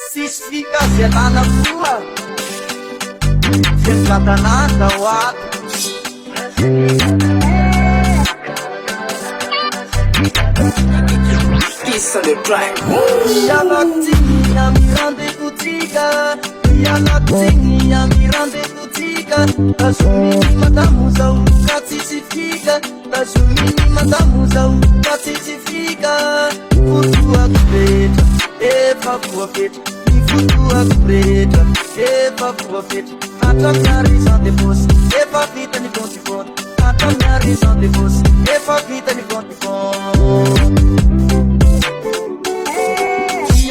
Sisy fikazy alana voa fiakatanana ho ato Ialaktigny ami rendez-vous-tika Ialaktigny ami rendez-vous-tika Tazominy madamo zao ka tsisy fika Tazominy madamo zao ka tsisy fika Fotoako rehetra efa voafetra Ny fotoako rehetra efa voafetra Hatramin'ny raison de fosy efa vita ny vontivonty Hatramin'ny raison de fosy efa vita ny vontivonty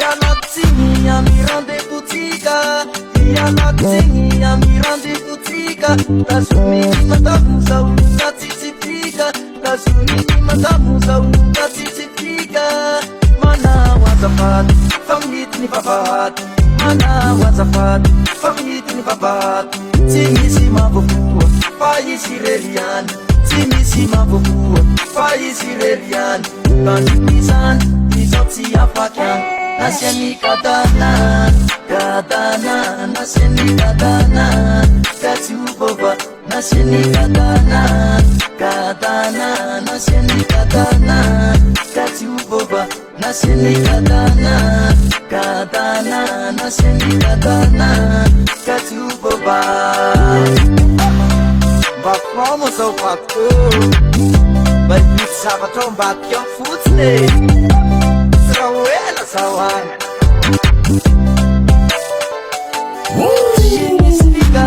Ialaktigny ami rendez-vous-tika Ialaktigny ami rendez-vous-tika Tazominy madamo zao ka tsisy fika Tazominy madamo zao ka tsisy fika Manao azafady fa mihity ny vavahady Manao azafady fa mihity ny vavahady Tsy misy mavovoa fa izy rery ihany Tsy misy mavovoa fa izy rery ihany Kanizany izao tsy afaky any Nasiany kadana, kadana Nasiany kadana, ka tsy hovova Nasiany kadana, kadana Nasiany kadana, ka tsy hovova Nasiany kadana, kadana Nasiany kadana, ka tsy hovova Mba fomo zao vatiko Mba hivity zavatra ao mbadika ao fotsiny Ela sawan Tinisika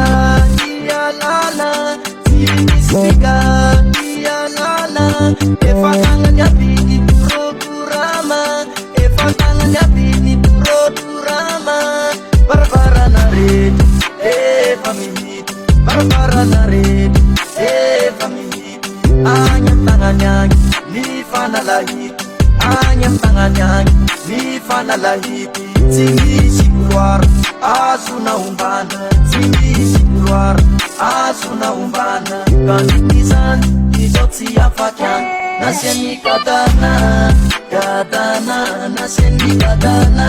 ialala Tinisika ialala Efa tangan yabini programa Efa tangan yabini programa Barbarana red Efa minit Barbarana red Efa minit Anyam tangan yang Ni fanalahit Anyam tangan yang Ni fanalahity Tsy misy couloir Azo na ombana Tsy misy couloir Azo na ombana Kanizany izao tsy afaky any Nasiany kadana Kadana Nasiany kadana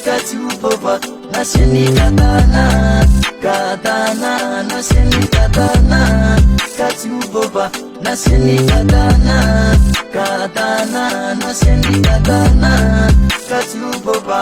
Ka tsy hovova Nasiany kadana Kadana Nasiany kadana Ka tsy hovova Nasiany kadana Kadana Nasiany kadana Ka tsy hovova